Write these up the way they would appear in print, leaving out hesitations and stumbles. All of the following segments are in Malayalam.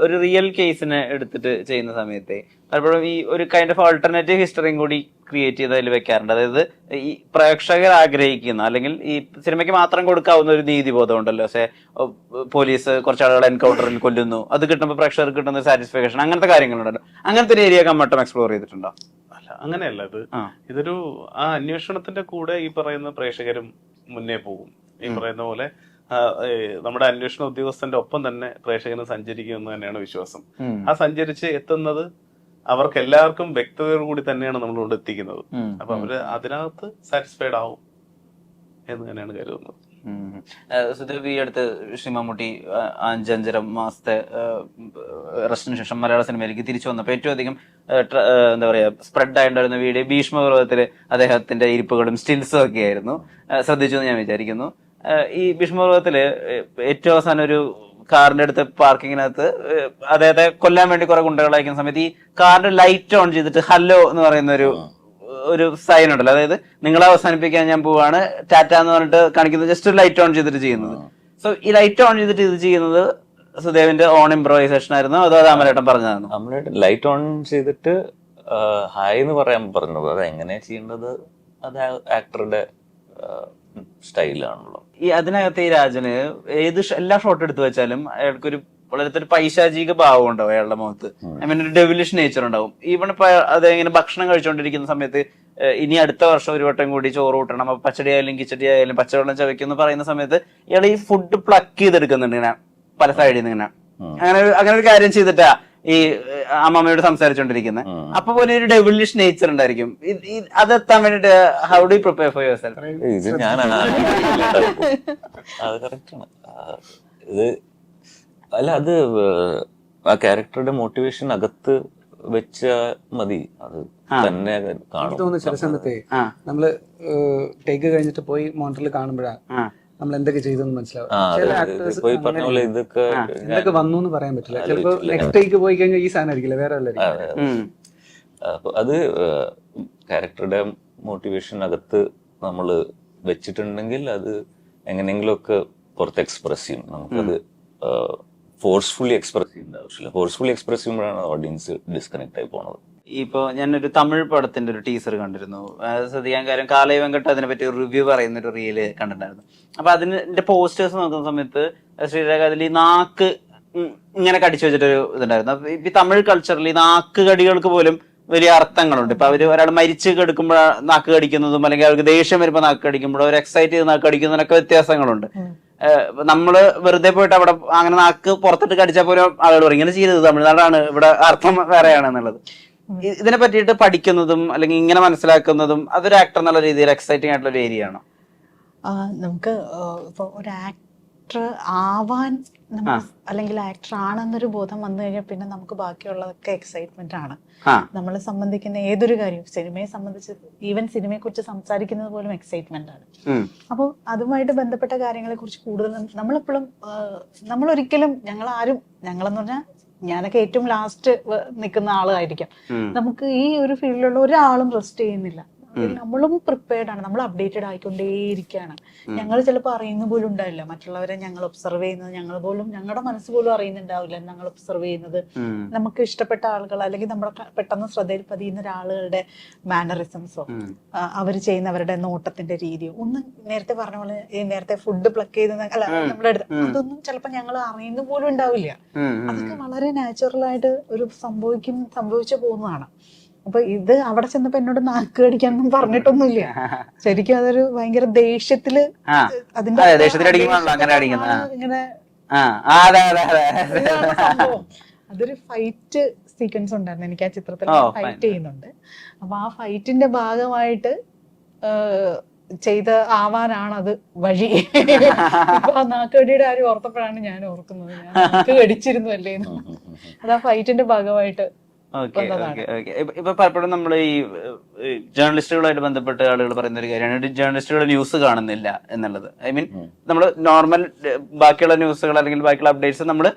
ഒരു റിയൽ കേസിനെ എടുത്തിട്ട് ചെയ്യുന്ന സമയത്ത് പലപ്പോഴും ഈ ഒരു കൈൻഡ് ഓഫ് ആൾട്ടർനേറ്റീവ് ഹിസ്റ്ററിയും കൂടി ക്രിയേറ്റ് ചെയ്ത് അതിൽ വെക്കാറുണ്ട്. അതായത് ഈ പ്രേക്ഷകർ ആഗ്രഹിക്കുന്ന അല്ലെങ്കിൽ ഈ സിനിമയ്ക്ക് മാത്രം കൊടുക്കാവുന്ന ഒരു നീതിബോധം ഉണ്ടല്ലോ. പക്ഷേ പോലീസ് കുറച്ച് ആളുകളെ എൻകൗണ്ടറിൽ കൊല്ലുന്നു, അത് കിട്ടുമ്പോൾ പ്രേക്ഷകർക്ക് കിട്ടുന്ന സാറ്റിസ്ഫാക്ഷൻ, അങ്ങനത്തെ കാര്യങ്ങളുണ്ടല്ലോ. അങ്ങനത്തെ ഒരു ഏരിയ കമ്മട്ടം എക്സ്പ്ലോർ ചെയ്തിട്ടുണ്ടോ? അല്ല, അങ്ങനെയല്ല. ഇതൊരു ആ അന്വേഷണത്തിന്റെ കൂടെ ഈ പറയുന്ന പ്രേക്ഷകരും മുന്നേ പോകും. ഈ പറയുന്ന പോലെ നമ്മുടെ അന്വേഷണ ഉദ്യോഗസ്ഥന്റെ ഒപ്പം തന്നെ പ്രേക്ഷകന് സഞ്ചരിക്കുമെന്ന് തന്നെയാണ് വിശ്വാസം. ആ സഞ്ചരിച്ച് എത്തുന്നത് അവർക്ക് എല്ലാവർക്കും വ്യക്തതയോടു കൂടി തന്നെയാണ് നമ്മൾ കൊണ്ട് എത്തിക്കുന്നത്. അപ്പൊ അവര് അതിനകത്ത് സാറ്റിസ്ഫൈഡ് ആവും എന്ന് തന്നെയാണ് കരുതുന്നത്. ഈ അടുത്ത് ശ്രീ മമ്മൂട്ടി 5.5 മാസത്തെ റെസ്റ്റിന് ശേഷം മലയാള സിനിമയിലേക്ക് തിരിച്ചു വന്നപ്പോൾ ഏറ്റവും അധികം എന്താ പറയാ സ്പ്രെഡ് ആയിട്ടുണ്ടായിരുന്ന വീഡിയോ ഭീഷ്മപർവ്വതത്തില് അദ്ദേഹത്തിന്റെ ഇരിപ്പുകളും സ്റ്റിൽസും ഒക്കെ ആയിരുന്നു. ശ്രദ്ധിച്ചു എന്ന് ഞാൻ വിചാരിക്കുന്നു. ഈ ഭീഷ്മപർവ്വതത്തില് ഏറ്റവും അവസാനം ഒരു കാറിന്റെ അടുത്ത് പാർക്കിങ്ങിനകത്ത് അദ്ദേഹത്തെ കൊല്ലാൻ വേണ്ടി കുറെ ഗുണ്ടകൾ അയക്കുന്ന സമയത്ത് ഈ കാറിന്റെ ലൈറ്റ് ഓൺ ചെയ്തിട്ട് ഹലോ എന്ന് പറയുന്ന ഒരു സൈൻ ഉണ്ടല്ലോ. അതായത് നിങ്ങളെ അവസാനിപ്പിക്കാൻ ഞാൻ പോവാണ് ടാറ്റ എന്ന് പറഞ്ഞിട്ട് കാണിക്കുന്നത് ജസ്റ്റ് ഒരു ലൈറ്റ് ഓൺ ചെയ്തിട്ട് ചെയ്യുന്നത്. സോ ഈ ലൈറ്റ് ഓൺ ചെയ്തിട്ട് ഇത് ചെയ്യുന്നത് സുദേവിന്റെ ഓൺ ഇംപ്രവൈസേഷൻ ആയിരുന്നു അതോ അമലേട്ടൻ പറഞ്ഞതായിരുന്നു? അമലേട്ടൻ ലൈറ്റ് ഓൺ ചെയ്തിട്ട് ഹായ് എന്ന് പറയാൻ പറഞ്ഞത്. അത് എങ്ങനെയാ ചെയ്യേണ്ടത് അത് ആക്ടറുടെ സ്റ്റൈലാണല്ലോ. ഈ അതിനകത്ത് ഈ രാജന് എല്ലാ ഷോട്ട് എടുത്തു വെച്ചാലും അയാൾക്കൊരു വളരെ ഒരു പൈശാചിക ഭാവം ഉണ്ടാവും അയാളുടെ മുഖത്ത്. ഐ മീൻ ഒരു ഡെവിലിഷ് നേച്ചർ ഉണ്ടാവും. ഈവൺ ഇപ്പൊ അതെങ്ങനെ ഭക്ഷണം കഴിച്ചുകൊണ്ടിരിക്കുന്ന സമയത്ത് ഇനി അടുത്ത വർഷം ഒരു വട്ടം കൂടി ചോറ് കൂട്ടണം, അപ്പൊ പച്ചടി ആയാലും കിച്ചടി ആയാലും പച്ചവെള്ളം ചവയ്ക്കും പറയുന്ന സമയത്ത് ഇയാൾ ഈ ഫുഡ് പ്ലക്ക് ചെയ്തെടുക്കുന്നുണ്ട് ഇങ്ങനെ പല സൈഡിൽ നിന്ന് ഇങ്ങനെ. അങ്ങനെ ഒരു കാര്യം ചെയ്തിട്ടാ ഈ അമ്മമ്മയോട് സംസാരിച്ചോണ്ടിരിക്കുന്നത്. അപ്പൊ പോലെ ഒരു ഡെവിലിഷ് നേച്ചർ ഉണ്ടായിരിക്കും. അതെത്താൻ വേണ്ടിട്ട് how do you prepare for your self? ഇത് ഞാൻ അത് കറക്റ്റാണ്. ഇത് അല്ല, അത് ആ ക്യാരക്ടറുടെ മോട്ടിവേഷൻ അകത്ത് വെച്ച മതി. അത് തന്നെ തോന്നുന്നു ചില സമയത്ത് നമ്മള് ടേക്ക് കഴിഞ്ഞിട്ട് പോയി മോണിറ്ററിൽ കാണുമ്പോഴാണ് നമ്മൾ എന്തൊക്കെ ചെയ്തെന്ന് മനസ്സിലാവും. എന്തൊക്കെ വന്നു എന്ന് പറയാൻ പറ്റില്ല. ചിലപ്പോ നെക്സ്റ്റ് ടേക്ക് പോയി കഴിഞ്ഞാൽ ഈ സാധനം ആയിരിക്കില്ല, വേറെ വല്ലതായിരിക്കും. അത് ക്യാരക്ടറുടെ മോട്ടിവേഷൻ അകത്ത് നമ്മൾ വെച്ചിട്ടുണ്ടെങ്കിൽ അത് എങ്ങനെയെങ്കിലും ഒക്കെ പുറത്ത് എക്സ്പ്രസ് ചെയ്യും. നമുക്കത് ഫോഴ്സ്ഫുള്ളി എക്സ്പ്രസ് ചെയ്യേണ്ട ആവശ്യമില്ല. ഫോഴ്സ്ഫുള്ളി എക്സ്പ്രസ് ചെയ്യുമ്പോഴാണ് ഓഡിയൻസ് ഡിസ്കണക്ട് ആയി പോണത്. ഇപ്പൊ ഞാനൊരു തമിഴ് പടത്തിന്റെ ഒരു ടീസർ കണ്ടിരുന്നു. ശ്രദ്ധിക്കാൻ കാര്യം കാലയ വെങ്കട്ട് അതിനെ പറ്റി ഒരു റിവ്യൂ പറയുന്ന ഒരു റീല് കണ്ടിട്ടുണ്ടായിരുന്നു. അപ്പൊ അതിന്റെ പോസ്റ്റേഴ്സ് നോക്കുന്ന സമയത്ത് ശ്രീരേഖ അതിൽ ഈ നാക്ക് ഇങ്ങനെ കടിച്ചു വെച്ചിട്ടൊരു ഇതുണ്ടായിരുന്നു. അപ്പൊ ഈ തമിഴ് കൾച്ചറിൽ ഈ നാക്ക് കടികൾക്ക് പോലും വലിയ അർത്ഥങ്ങളുണ്ട്. ഇപ്പൊ അവര് ഒരാൾ മരിച്ച് കിടക്കുമ്പോൾ നാക്ക് കടിക്കുന്നതും അല്ലെങ്കിൽ അവർക്ക് ദേഷ്യം വരുമ്പോൾ നാക്ക് കടിക്കുമ്പോഴും അവർ എക്സൈറ്റ് ചെയ്ത് നാക്ക് കടിക്കുന്നതിനൊക്കെ വ്യത്യാസങ്ങളുണ്ട്. നമ്മള് വെറുതെ പോയിട്ട് അവിടെ അങ്ങനെ നാക്ക് പുറത്തിട്ട് കടിച്ചാൽ പോലും ആളുകൾ പറയും ഇങ്ങനെ ചെയ്തത് തമിഴ്നാടാണ്, ഇവിടെ അർത്ഥം വേറെയാണ് എന്നുള്ളത്. ഇതിനെ പറ്റിയിട്ട് പഠിക്കുന്നതും അല്ലെങ്കിൽ ഇങ്ങനെ മനസ്സിലാക്കുന്നതും അതൊരു ആക്ടർ എന്നുള്ള രീതിയിൽ എക്സൈറ്റിംഗ് ആയിട്ടുള്ള ഒരു ഏരിയ ആണോ? നമുക്ക് ഇപ്പൊ ഒരു ആക്ടർ ആവാൻ അല്ലെങ്കിൽ ആക്ടർ ആണെന്നൊരു ബോധം വന്നു കഴിഞ്ഞാൽ പിന്നെ നമുക്ക് ബാക്കിയുള്ളതൊക്കെ എക്സൈറ്റ്മെന്റ് ആണ്. നമ്മളെ സംബന്ധിക്കുന്ന ഏതൊരു കാര്യം, സിനിമയെ സംബന്ധിച്ച് ഈവൻ സിനിമയെ കുറിച്ച് സംസാരിക്കുന്നത് പോലും എക്സൈറ്റ്മെന്റ് ആണ്. അപ്പോൾ അതുമായിട്ട് ബന്ധപ്പെട്ട കാര്യങ്ങളെ കുറിച്ച് കൂടുതൽ നമ്മളൊരിക്കലും ഞങ്ങളെന്ന് പറഞ്ഞാൽ ഞാനൊക്കെ ഏറ്റവും ലാസ്റ്റ് നിൽക്കുന്ന ആളായിരിക്കാം. നമുക്ക് ഈ ഒരു ഫീൽഡിലുള്ള ഒരാളും റെസ്റ്റ് ചെയ്യുന്നില്ല. നമ്മളും പ്രിപ്പയർഡ് ആണ്, നമ്മൾ അപ്ഡേറ്റഡ് ആയിക്കൊണ്ടേയിരിക്കുകയാണ്. ഞങ്ങൾ ചിലപ്പോൾ അറിയുന്ന പോലും ഉണ്ടാവില്ല മറ്റുള്ളവരെ ഞങ്ങൾ ഒബ്സർവ് ചെയ്യുന്നത്. ഞങ്ങളുടെ മനസ്സ് പോലും അറിയുന്നുണ്ടാവില്ല ഞങ്ങൾ ഒബ്സർവ് ചെയ്യുന്നത്. നമുക്ക് ഇഷ്ടപ്പെട്ട ആളുകൾ അല്ലെങ്കിൽ നമ്മുടെ പെട്ടെന്ന് ശ്രദ്ധയിൽ പതിയുന്ന ഒരാളുകളുടെ മാനറിസംസോ അവർ ചെയ്യുന്നവരുടെ നോട്ടത്തിന്റെ രീതിയോ ഒന്നും നേരത്തെ പറഞ്ഞ പോലെ നേരത്തെ ഫുഡ് പ്ലക്ക് ചെയ്ത് നമ്മുടെ അടുത്ത് അതൊന്നും ചിലപ്പോൾ ഞങ്ങൾ അറിയുന്ന പോലും ഉണ്ടാവില്ല. അതൊക്കെ വളരെ നാച്ചുറൽ ആയിട്ട് ഒരു സംഭവിച്ചു പോകുന്നതാണ്. അപ്പൊ ഇത് അവിടെ ചെന്നപ്പോ എന്നോട് നാക്ക് കടിക്കാനൊന്നും പറഞ്ഞിട്ടൊന്നുമില്ല. ശരിക്കും അതൊരു ഭയങ്കര ദേഷ്യത്തില് അതിന്റെ ഇങ്ങനെ അതൊരു ഫൈറ്റ് സീക്വൻസ് ഉണ്ടായിരുന്നു എനിക്ക് ആ ചിത്രത്തിൽ. ഫൈറ്റ് ചെയ്യുന്നുണ്ട്. അപ്പൊ ആ ഫൈറ്റിന്റെ ഭാഗമായിട്ട് ചെയ്ത ആവാനാണത് വഴി. ഇപ്പൊ ആ നാക്കുകടിയുടെ കാര്യം ഓർത്തപ്പോഴാണ് ഞാൻ ഓർക്കുന്നത്, ഞാൻ നാക്ക് കടിച്ചിരുന്നു അല്ലേ. അത് ആ ഫൈറ്റിന്റെ ഭാഗമായിട്ട്. ഇപ്പൊ പലപ്പോഴും നമ്മൾ ഈ ജേർണലിസ്റ്റുകളായിട്ട് ബന്ധപ്പെട്ട ആളുകൾ പറയുന്ന ഒരു കാര്യമാണ് ജേർണലിസ്റ്റുകൾ ന്യൂസ് കാണുന്നില്ല എന്നുള്ളത്. ഐ മീൻ നമ്മൾ നോർമൽ ബാക്കിയുള്ള ന്യൂസുകൾ അല്ലെങ്കിൽ ബാക്കിയുള്ള അപ്ഡേറ്റ്സ് നമ്മൾ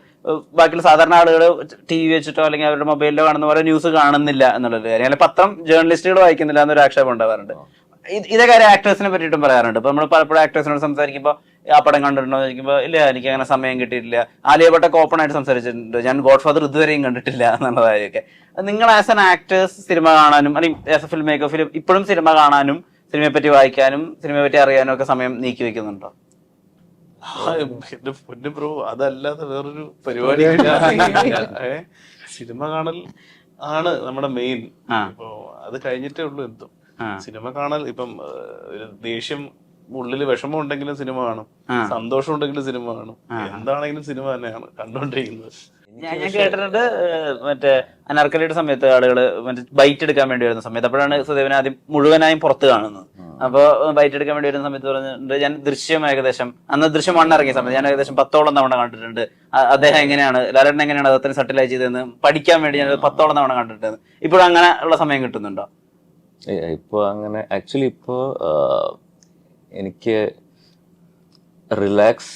ബാക്കിയുള്ള സാധാരണ ആളുകൾ TV വെച്ചിട്ടോ അല്ലെങ്കിൽ അവരുടെ മൊബൈലിലോ കാണുന്ന പോലെ ന്യൂസ് കാണുന്നില്ല എന്നുള്ളത് കാര്യം. അല്ലെങ്കിൽ പത്രം ജേർണലിസ്റ്റുകൾ വായിക്കുന്നില്ല എന്നൊരു ആക്ഷേപം ഉണ്ടാവാറുണ്ട്. ഇതേ കാര്യം ആക്ടേഴ്സിനെ പറ്റിയിട്ടും പറയാറുണ്ട്. ഇപ്പൊ നമ്മൾ പലപ്പോഴും ആക്ടേഴ്സിനോട് സംസാരിക്കുമ്പോൾ ആ പടം കണ്ടിട്ടുണ്ടോ എന്ന് ചോദിക്കുമ്പോൾ ഇല്ല എനിക്ക് അങ്ങനെ സമയം കിട്ടിയിട്ടില്ല. ആലിയ ഭട്ടൊക്കെ ഓപ്പൺ ആയിട്ട് സംസാരിച്ചിട്ടുണ്ട്, ഞാൻ ഗോഡ് ഫാദർ ഇതുവരെയും കണ്ടിട്ടില്ല എന്നുള്ളതായൊക്കെ. നിങ്ങൾ ആസ് എൻ ആക്ടേഴ്സ് സിനിമ കാണാനും അല്ലെങ്കിൽ ആസ് എ ഫിലിം മേക്കർ ഇപ്പോഴും സിനിമ കാണാനും സിനിമയെ പറ്റി വായിക്കാനും സിനിമയെ പറ്റി അറിയാനും ഒക്കെ സമയം നീക്കി വെക്കുന്നുണ്ടോ? എന്റെ പൊന്നു ബ്രോ, അതല്ലാതെ വേറൊരു പരിപാടി സിനിമ കാണൽ ആണ് നമ്മുടെ മെയിൻ. ഇപ്പൊ അത് കഴിഞ്ഞിട്ടേ ഉള്ളൂ എന്തും. സിനിമ കാണൽ ഇപ്പം ഒരു ദേഷ്യം ഉള്ളില് വിഷമം ഉണ്ടെങ്കിലും സിനിമ കാണും, സന്തോഷം ഉണ്ടെങ്കിലും സിനിമ കാണും, എന്താണെങ്കിലും സിനിമ തന്നെയാണ് കണ്ടോണ്ടിരിക്കുന്നത്. ഞാൻ കേട്ടിട്ടുണ്ട് മറ്റേ അനാർക്കലിയുടെ സമയത്ത് ആളുകള് മറ്റേ ബൈറ്റ് എടുക്കാൻ വേണ്ടി വരുന്ന സമയത്ത്, അപ്പോഴാണ് സുദേവൻ ആദ്യം മുഴുവനായും പുറത്ത് കാണുന്നത്. അപ്പൊ ബൈറ്റ് എടുക്കാൻ വേണ്ടി വരുന്ന സമയത്ത് പറഞ്ഞിട്ടുണ്ട്, ഞാൻ ദൃശ്യം ഏകദേശം അന്ന് ദൃശ്യം 1 ഇറങ്ങിയ സമയത്ത് ഞാൻ ഏകദേശം 10ഓളം തവണ കണ്ടിട്ടുണ്ട്. അദ്ദേഹം എങ്ങനെയാണ്, ലാലേട്ടൻ എങ്ങനെയാണ് അത് അത്രയും സട്ടിലായി ചെയ്തതെന്ന് പഠിക്കാൻ വേണ്ടി ഞാൻ 10ഓളം തവണ കണ്ടിട്ടുണ്ട്. ഇപ്പോഴും അങ്ങനെ ഉള്ള സമയം കിട്ടുന്നുണ്ടോ? ഇപ്പൊ അങ്ങനെ ആക്ച്വലി ഇപ്പോ എനിക്ക് റിലാക്സ്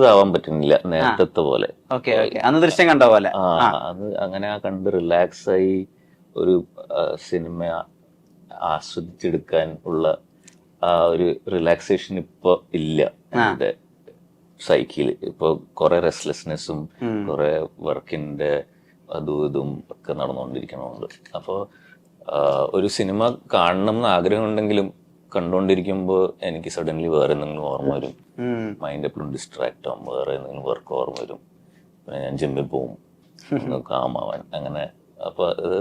ആവാൻ പറ്റുന്നില്ല നേരത്തെ പോലെ. അന്ന് ദൃശ്യം കണ്ട പോലെ അത് അങ്ങനെ കണ്ട് റിലാക്സ് ആയി ഒരു സിനിമ ആസ്വദിച്ചെടുക്കാൻ ഉള്ള ആ ഒരു റിലാക്സേഷൻ ഇപ്പൊ ഇല്ല എന്റെ സൈക്കിള്. ഇപ്പൊ കുറെ റെസ്റ്റ്ലെസ്നെസ്സും കുറെ വർക്കിന്റെ അതും ഇതും ഒക്കെ നടന്നുകൊണ്ടിരിക്കണമുണ്ട്. അപ്പൊ ഒരു സിനിമ കാണണം എന്ന് ആഗ്രഹം ഉണ്ടെങ്കിലും കണ്ടുകൊണ്ടിരിക്കുമ്പോൾ എനിക്ക് സഡൻലി വേറെ എന്തെങ്കിലും ഓർമ്മ വരും, മൈൻഡ് എപ്പോഴും ഡിസ്ട്രാക്ട് ആവും, വേറെ എന്തെങ്കിലും വർക്ക് ഓർമ്മ വരും, പിന്നെ ഞാൻ ജിമ്മിൽ പോവും കാമാവാൻ അങ്ങനെ. അപ്പൊ അത്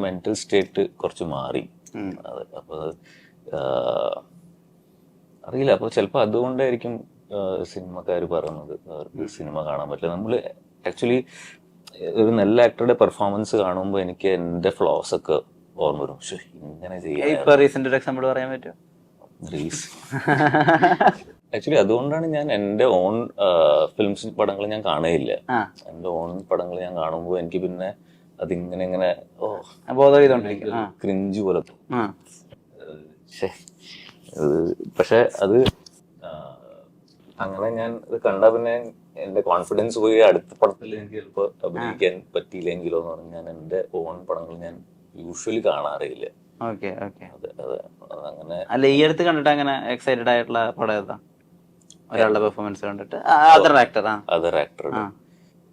മെന്റൽ സ്റ്റേറ്റ് കുറച്ച് മാറി. അത് അപ്പൊ അറിയില്ല, അപ്പൊ ചിലപ്പോൾ അതുകൊണ്ടായിരിക്കും സിനിമക്കാർ പറയുന്നത് അവർക്ക് സിനിമ കാണാൻ പറ്റില്ല. നമ്മൾ ആക്ച്വലി ഒരു നല്ല ആക്ടറുടെ പെർഫോമൻസ് കാണുമ്പോൾ എനിക്ക് എന്റെ ഫ്ലോസ് ഒക്കെ ഓർമ്മ വരും. പക്ഷെ ഇങ്ങനെ എക്സാമ്പിൾ പറയാൻ പറ്റുമോ? ആക്ച്വലി അതുകൊണ്ടാണ് ഞാൻ എന്റെ ഓൺ ഫിലിംസ് പടങ്ങൾ ഞാൻ കാണുകയില്ല. എന്റെ ഓൺ പടങ്ങൾ ഞാൻ കാണുമ്പോൾ എനിക്ക് പിന്നെ അതിങ്ങനെ ഇങ്ങനെ ക്രിഞ്ച് പോലെ തോന്നും. പക്ഷെ അത് അങ്ങനെ ഞാൻ ഇത് കണ്ടാ പിന്നെ എന്റെ കോൺഫിഡൻസ് പോയി അടുത്ത പടത്തിൽ എനിക്ക് ചിലപ്പോൾ അഭിനയിക്കാൻ പറ്റിയില്ലെങ്കിലോ എന്ന് പറഞ്ഞ് ഞാൻ എന്റെ ഓൺ പടങ്ങൾ ഞാൻ യൂഷ്വലി കാണാറില്ല. അങ്ങനെ അല്ല, ഈ അടുത്ത് കണ്ടിട്ട് അങ്ങനെ എക്സൈറ്റഡ് ആയിട്ടുള്ള പടം ഏതാ? ഒരാളുടെ പെർഫോമൻസ് കണ്ടിട്ട് അതർ ആക്ടർ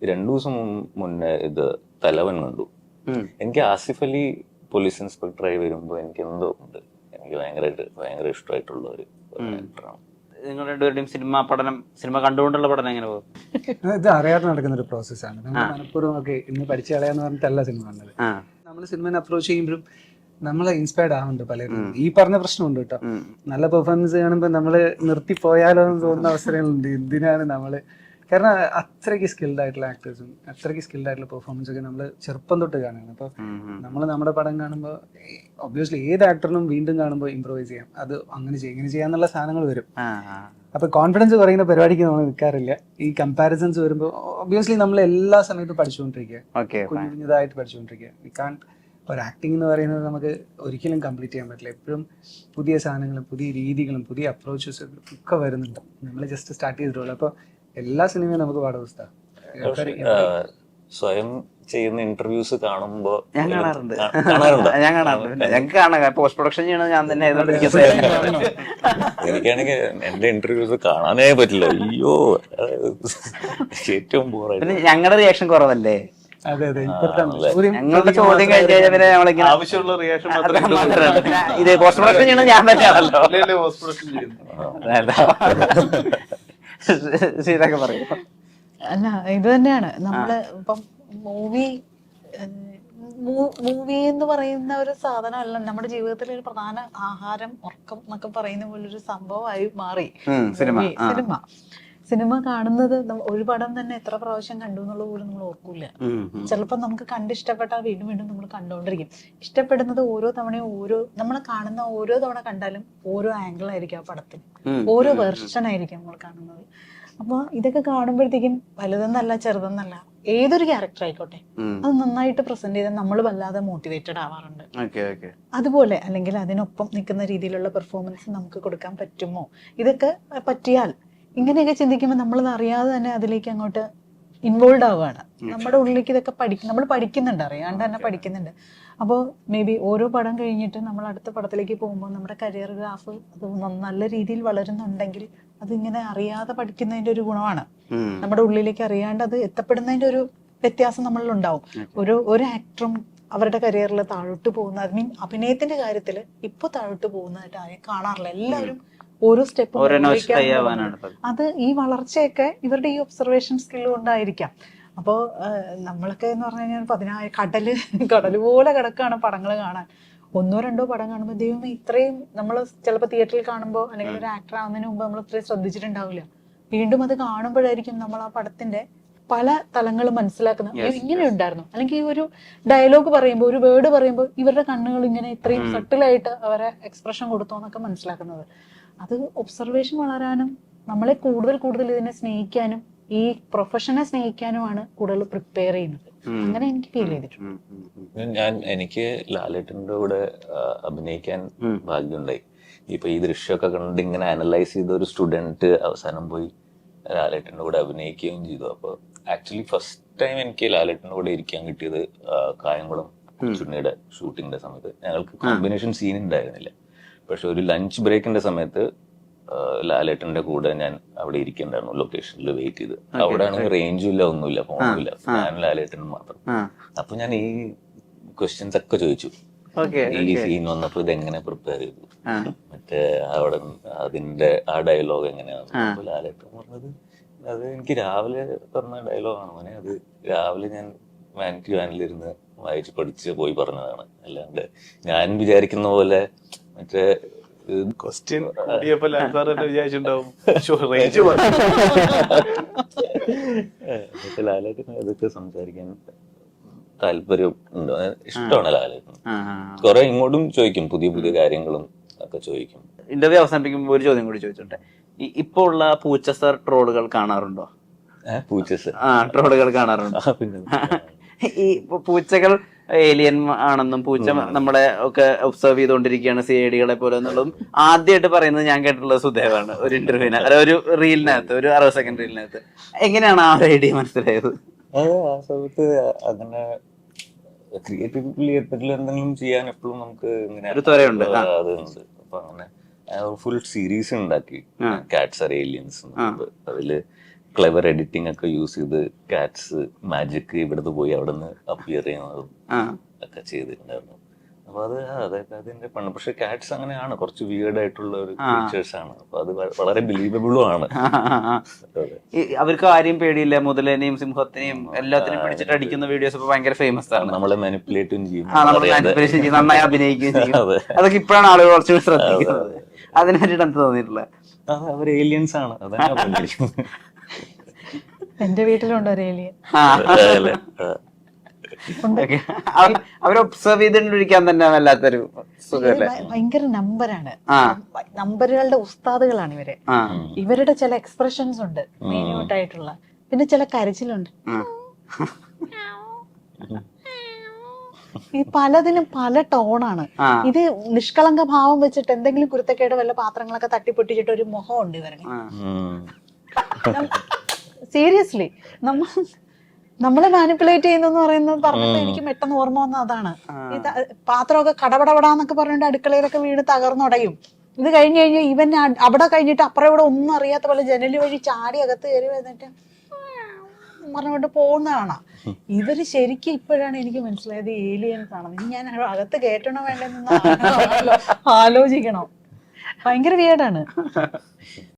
2 ദിവസം മുന്നേ ഇത് തലവൻ കണ്ടു. എനിക്ക് ആസിഫ് അലി പോലീസ് ഇൻസ്പെക്ടറായി വരുമ്പോ എനിക്ക് എന്തോ ഉണ്ട്, എനിക്ക് ഭയങ്കര ഇഷ്ടമായിട്ടുള്ള ഒരു ആക്ടറാണ്. നിങ്ങൾ രണ്ടുപേരുടെയും സിനിമ കണ്ടുകൊണ്ടുള്ള പഠനം എങ്ങനെ പോകും? ഇത് അറിയാതെ നടക്കുന്ന ഒരു പ്രോസസ്സാണ്. നമ്മൾ മനഃപൂർവ്വം ഒക്കെ ഇന്ന് പഠിച്ചു കളയാന്ന് പറഞ്ഞിട്ടല്ല സിനിമ കാണുന്നത്. നമ്മൾ സിനിമനെ അപ്രോച്ച് ചെയ്യുമ്പോഴും നമ്മളെ ഇൻസ്പയർഡ് ആവുന്നുണ്ട് പലരും. ഈ പറഞ്ഞ പ്രശ്നമുണ്ട് കേട്ടോ. നല്ല പെർഫോമൻസ് കാണുമ്പോൾ നമ്മള് നിർത്തിപ്പോയാലോ എന്ന് തോന്നുന്ന അവസരങ്ങളുണ്ട്. എന്തിനാണ് നമ്മള്, കാരണം അത്രയ്ക്ക് സ്കിൽഡ് ആയിട്ടുള്ള ആക്ടേഴ്സും അത്രയ്ക്ക് സ്കിൽഡ് ആയിട്ടുള്ള പെർഫോമൻസ് ഒക്കെ നമ്മൾ ചെറുപ്പം തൊട്ട് കാണുകയാണ്. അപ്പോൾ നമ്മൾ നമ്മുടെ പടം കാണുമ്പോൾ ഒബ്വിയസ്ലി ഏത് ആക്ടറിനും വീണ്ടും കാണുമ്പോൾ ഇംപ്രൂവൈസ് ചെയ്യാം, അത് അങ്ങനെ ചെയ്യാം ഇങ്ങനെ ചെയ്യാന്നുള്ള സാധനങ്ങൾ വരും. അപ്പൊ കോൺഫിഡൻസ് കുറയുന്ന പരിപാടിക്ക് നമ്മൾ നിൽക്കാറില്ല. ഈ കമ്പാരിസൺസ് വരുമ്പോൾ ഒബ്വിയസ്ലി നമ്മൾ എല്ലാ സമയത്തും പഠിച്ചുകൊണ്ടിരിക്കുക, കുഞ്ഞുതായിട്ട് പഠിച്ചുകൊണ്ടിരിക്കുക. വി കാൺ ഒരു ആക്ടിങ് എന്ന് പറയുന്നത് നമുക്ക് ഒരിക്കലും കംപ്ലീറ്റ് ചെയ്യാൻ പറ്റില്ല. എപ്പോഴും പുതിയ സാധനങ്ങളും പുതിയ രീതികളും പുതിയ അപ്രോച്ചസും ഒക്കെ വരുന്നുണ്ട്. നമ്മൾ ജസ്റ്റ് സ്റ്റാർട്ട് ചെയ്തിട്ടുള്ളൂ. അപ്പോൾ എല്ലാ സിനിമയും നമുക്ക് പാഠപുസ്തകം. സ്വയം ചെയ്യുന്ന ഇന്റർവ്യൂസ് കാണുമ്പോ ഞാൻ കാണാറുണ്ട്. ഞങ്ങൾക്ക് കാണാം. പോസ്റ്റ് പ്രൊഡക്ഷൻ ചെയ്യണത് ഞാൻ തന്നെ. എനിക്കാണെങ്കിൽ എന്റെ ഇന്റർവ്യൂസ് കാണാനേ പറ്റില്ല. അയ്യോ, ഏറ്റവും ബോറായിട്ട്. പിന്നെ ഞങ്ങളുടെ റിയാക്ഷൻ കുറവല്ലേ? അതെ അതെ, ഞങ്ങളുടെ ചോദ്യം കഴിഞ്ഞ് കഴിഞ്ഞാൽ പിന്നെ നമ്മളിങ്ങനെ ആവശ്യമുള്ള റിയാക്ഷൻ ഇത് പോസ്റ്റ് പ്രൊഡക്ഷൻ ചെയ്യണത് ഞാൻ തന്നെയാണല്ലോ. ശരിയൊക്കെ പറയും. അല്ല, ഇത് തന്നെയാണ് നമ്മള് ഇപ്പം മൂവി എന്ന് പറയുന്ന ഒരു സാധനമല്ല നമ്മുടെ ജീവിതത്തിലെ ഒരു പ്രധാന ആഹാരം, ഉറക്കം എന്നൊക്കെ പറയുന്ന പോലൊരു സംഭവമായി മാറി സിനിമ കാണുന്നത്. ഒരു പടം തന്നെ എത്ര പ്രാവശ്യം കണ്ടു എന്നുള്ളത് പോലും നമ്മൾ ഓർക്കൂല. ചിലപ്പോൾ നമുക്ക് കണ്ടിഷ്ടപ്പെട്ടാൽ വീണ്ടും വീണ്ടും നമ്മൾ കണ്ടുകൊണ്ടിരിക്കും. ഇഷ്ടപ്പെടുന്നത് ഓരോ തവണയും നമ്മൾ കാണുന്ന ഓരോ തവണ കണ്ടാലും ഓരോ ആംഗിൾ ആയിരിക്കും ആ പടത്തിന്, ഓരോ വെർഷൻ ആയിരിക്കും നമ്മൾ കാണുന്നത്. അപ്പോൾ ഇതൊക്കെ കാണുമ്പോഴത്തേക്കും വലുതെന്നല്ല ചെറുതെന്നല്ല ഏതൊരു ക്യാരക്ടർ ആയിക്കോട്ടെ അത് നന്നായിട്ട് പ്രസന്റ് ചെയ്താൽ നമ്മൾ വല്ലാതെ മോട്ടിവേറ്റഡ് ആവാറുണ്ട്. അതുപോലെ അല്ലെങ്കിൽ അതിനൊപ്പം നിൽക്കുന്ന രീതിയിലുള്ള പെർഫോമൻസ് നമുക്ക് കൊടുക്കാൻ പറ്റുമോ? ഇതൊക്കെ പറ്റിയാൽ ഇങ്ങനെയൊക്കെ ചിന്തിക്കുമ്പോൾ നമ്മളത് അറിയാതെ തന്നെ അതിലേക്ക് അങ്ങോട്ട് ഇൻവോൾവ് ആവുകയാണ്. നമ്മുടെ ഉള്ളിലേക്ക് ഇതൊക്കെ നമ്മൾ പഠിക്കുന്നുണ്ട്, അറിയാണ്ട് തന്നെ പഠിക്കുന്നുണ്ട്. അപ്പോൾ മേ ബി ഓരോ പടം കഴിഞ്ഞിട്ട് നമ്മൾ അടുത്ത പടത്തിലേക്ക് പോകുമ്പോൾ നമ്മുടെ കരിയർ ഗ്രാഫ് അത് നല്ല രീതിയിൽ വളരുന്നുണ്ടെങ്കിൽ അതിങ്ങനെ അറിയാതെ പഠിക്കുന്നതിന്റെ ഒരു ഗുണമാണ്. നമ്മുടെ ഉള്ളിലേക്ക് അറിയാണ്ട് അത് എത്തപ്പെടുന്നതിന്റെ ഒരു വ്യത്യാസം നമ്മളിൽ ഉണ്ടാവും. ഒരു ആക്ടറും അവരുടെ കരിയറിൽ താഴോട്ട് പോകുന്ന, ഐ മീൻ അഭിനയത്തിന്റെ കാര്യത്തിൽ ഇപ്പൊ താഴോട്ട് പോകുന്നതായിട്ട് ആരെയും കാണാറില്ല. എല്ലാവരും ഓരോ സ്റ്റെപ്പും അത് ഈ വളർച്ചയൊക്കെ ഇവരുടെ ഈ ഒബ്സർവേഷൻ സ്കില്ല് കൊണ്ടായിരിക്കാം. അപ്പോൾ നമ്മളൊക്കെ എന്ന് പറഞ്ഞു കഴിഞ്ഞാൽ കടല് പോലെ കിടക്കാണ് പടങ്ങൾ കാണാൻ. 1-2 പടം കാണുമ്പോൾ ദൈവമേ ഇത്രയും നമ്മൾ ചിലപ്പോൾ തിയേറ്ററിൽ കാണുമ്പോൾ അല്ലെങ്കിൽ ഒരു ആക്ടർ ആവുന്നതിന് മുമ്പ് നമ്മൾ ഇത്രയും ശ്രദ്ധിച്ചിട്ടുണ്ടാവില്ല. വീണ്ടും അത് കാണുമ്പോഴായിരിക്കും നമ്മൾ ആ പടത്തിന്റെ പല തലങ്ങളും മനസ്സിലാക്കുന്നത്. ഇങ്ങനെ ഉണ്ടായിരുന്നു, അല്ലെങ്കിൽ ഒരു ഡയലോഗ് പറയുമ്പോൾ, ഒരു വേർഡ് പറയുമ്പോൾ ഇവരുടെ കണ്ണുകൾ ഇങ്ങനെ ഇത്രയും സട്ടിലായിട്ട് അവരെ എക്സ്പ്രഷൻ കൊടുത്തോ എന്നൊക്കെ മനസ്സിലാക്കുന്നത്. അത് ഒബ്സർവേഷൻ വളരാനും നമ്മളെ കൂടുതൽ ഇതിനെ സ്നേഹിക്കാനും ഈ പ്രൊഫഷനെ സ്നേഹിക്കാനുമാണ് കൂടുതൽ പ്രിപ്പയർ ചെയ്യുന്നത്. അങ്ങനെ എനിക്ക് ഫീൽ ചെയ്തിട്ടുണ്ട്. എനിക്ക് ലാലേട്ടന്റെ കൂടെ അഭിനയിക്കാൻ ഭാഗ്യമുണ്ടായി. ഇപ്പൊ ഈ ദൃശ്യമൊക്കെ കണ്ട് ഇങ്ങനെ അനലൈസ് ചെയ്ത ഒരു സ്റ്റുഡന്റ് അവസാനം പോയി ലാലേട്ടന്റെ കൂടെ അഭിനയിക്കുകയും ചെയ്തു. അപ്പൊ ആക്ച്വലി ഫസ്റ്റ് ടൈം എനിക്ക് ലാലേട്ടന്റെ കൂടെ ഇരിക്കാൻ കിട്ടിയത് കായംകുളം ചുണ്ണിയുടെ ഷൂട്ടിങ്ങിന്റെ സമയത്ത്. ഞങ്ങൾക്ക് കോമ്പിനേഷൻ സീൻ ഉണ്ടായിരുന്നില്ല. പക്ഷെ ഒരു ലഞ്ച് ബ്രേക്കിന്റെ സമയത്ത് ലാലേട്ടന്റെ കൂടെ ഞാൻ അവിടെ ഇരിക്കണ്ടായിരുന്നു, ലൊക്കേഷനിൽ വെയിറ്റ് ചെയ്ത്. അവിടെ ആണെങ്കിൽ റേഞ്ചും ഇല്ല, ഒന്നുമില്ല, ഫോണുമില്ല, ഞാൻ ലാലേട്ടനും മാത്രം. അപ്പൊ ഞാൻ ഈ ക്വസ്റ്റ്യൻസ് ഒക്കെ ചോദിച്ചു. ഈ സീൻ വന്നപ്പോ ഇതെങ്ങനെ പ്രിപ്പയർ ചെയ്തു, മറ്റേ അവിടെ അതിന്റെ ആ ഡയലോഗ് എങ്ങനെയാണ്. അപ്പൊ ലാലേട്ടൻ പറഞ്ഞത് അത് എനിക്ക് രാവിലെ പറഞ്ഞ ഡയലോഗാണ് മോനെ, അത് രാവിലെ ഞാൻ വാനിറ്റി വാനിലിരുന്ന് വായിച്ച് പഠിച്ച് പോയി പറഞ്ഞതാണ്. അല്ലാണ്ട് ഞാൻ വിചാരിക്കുന്ന പോലെ മറ്റേ ക്വസ്റ്റ്യൻ വിചാരിച്ചിട്ടുണ്ടാവും. ലാലേട്ടൻ അതൊക്കെ സംസാരിക്കാൻ താല്പര്യം ഉണ്ടോ, ഇഷ്ടമാണ് ലാലേട്ടൻ. കുറെ ഇങ്ങോട്ടും ചോദിക്കും, പുതിയ കാര്യങ്ങളും ഒക്കെ ചോദിക്കും. ഇന്റർവ്യൂ അവസാനിപ്പിക്കുമ്പോൾ ഒരു ചോദ്യം കൂടി ചോദിച്ചോട്ടെ. ഇപ്പൊ ഉള്ള പൂച്ചസർ ട്രോളുകൾ കാണാറുണ്ടോ? ട്രോളുകൾ കാണാറുണ്ടോ? ഈ പൂച്ചകൾ ഏലിയൻ ആണെന്നും പൂച്ച നമ്മളെ ഒക്കെ ഒബ്സർവ് ചെയ്തുകൊണ്ടിരിക്കുകയാണ് CID-കളെ പോലെ എന്നുള്ളതും ആദ്യമായിട്ട് പറയുന്നത് ഞാൻ കേട്ടിട്ടുള്ളത് സുദേവാണ് ഒരു ഇന്റർവ്യൂവിന്, അല്ല ഒരു റീലിനകത്ത്, ഒരു 60 സെക്കൻഡ് റീലിനകത്ത്. എങ്ങനെയാണ് ആ ഐഡിയ മനസ്സിലായത്? ആ സമയത്ത് അങ്ങനെ ക്രിയേറ്റീവ്ലി എന്തെങ്കിലും ചെയ്യാൻ എപ്പോഴും നമുക്ക് ഇങ്ങനെ ത്വരയുണ്ട്. അതുണ്ട്. അപ്പൊ അങ്ങനെ ഫുൾ സീരീസ് ഉണ്ടാക്കി, കാറ്റ്സ് ആർ ഏലിയൻസ്. അതില് ക്ലെവർ എഡിറ്റിംഗ് ഒക്കെ യൂസ് ചെയ്ത് കാറ്റ്സ് മാജിക് ഇവിടുന്ന് പോയി അവിടെ നിന്ന് അപ്പിയർ ചെയ്യുന്നതും ഒക്കെ ചെയ്തിട്ടുണ്ടായിരുന്നു. അപ്പൊ അതൊക്കെ അതിന്റെ പണ്ട്. പക്ഷെ കാറ്റ്സ് അങ്ങനെയാണ്, കുറച്ച് വിയേർഡ് ആയിട്ടുള്ള ഒരു ഫീച്ചേഴ്സ് ആണ്. അപ്പൊ അത് വളരെ ബിലീവബിളും ആണ്. അവർക്ക് ആരെയും പേടിയില്ല, മുതലേനെയും സിംഹത്തിനെയും എല്ലാത്തിനെയും പിടിച്ചിട്ട് അടിക്കുന്ന വീഡിയോസ് ഇപ്പൊ ഭയങ്കര ഫേമസ് ആണ്. നമ്മളെ മാനിപ്പുലേറ്റും ചെയ്യും, നന്നായി അഭിനയിക്കുകയും ചെയ്യും. അതൊക്കെ ഇപ്പോഴാണ് ആളുകൾ കുറച്ചുകൂടി ശ്രദ്ധിക്കുന്നത്. അതിനായിട്ട് എന്ത് തോന്നിയിട്ടില്ല? അവർ ഏലിയൻസ് ആണ്, അതാണ്. എന്റെ വീട്ടിലുണ്ടോ ഒരു ഏലിയൻ? അവർ ഒബ്സർവ് ചെയ്തിട്ടിരിക്കാൻ തന്നെ വല്ലാത്തൊരു സുഖമല്ലേ. ഭയങ്കര നമ്പറാണ്, നമ്പറുകളുടെ ഉസ്താദുകളാണ് ഇവര്. ഇവരുടെ ചില എക്സ്പ്രഷൻസ് ഉണ്ട് മെയിനായിട്ടായിട്ടുള്ള, പിന്നെ ചില കരച്ചിലുണ്ട്. ഈ പലതിനും പല ടോണാണ്. ഇത് നിഷ്കളങ്ക ഭാവം വെച്ചിട്ട് എന്തെങ്കിലും കുരുത്തക്കേട് വല്ല പാത്രങ്ങളൊക്കെ തട്ടിപ്പൊട്ടിച്ചിട്ട് ഒരു മുഖമുണ്ട് ഇവരുടെ. സീരിയസ്ലി നമ്മളെ മാനിപ്പുലേറ്റ് ചെയ്യുന്നെന്ന് പറയുന്നത് പറഞ്ഞപ്പോ എനിക്ക് പെട്ടെന്ന് ഓർമ്മ വന്ന അതാണ്. ഈ പാത്രമൊക്കെ കടപടപടാന്നൊക്കെ പറഞ്ഞിട്ട് അടുക്കളയിലൊക്കെ വീണ് തകർന്നുടയും. ഇത് കഴിഞ്ഞ് ഇവൻ അവിടെ കഴിഞ്ഞിട്ട് അപ്പുറം ഇവിടെ ഒന്നും അറിയാത്ത പോലെ ജനല് വഴി ചാടി അകത്ത് കയറി വന്നിട്ട് പറഞ്ഞുകൊണ്ട് പോകുന്നതാണ്. ഇവര് ശരിക്കും ഇപ്പോഴാണ് എനിക്ക് മനസ്സിലായത് ഏലിയൻസ് ആണെന്ന്. ഞാൻ അകത്ത് കേട്ടണോ വേണ്ടെന്ന് ആലോചിക്കണം. ഭയങ്കര വിയേഡാണ്.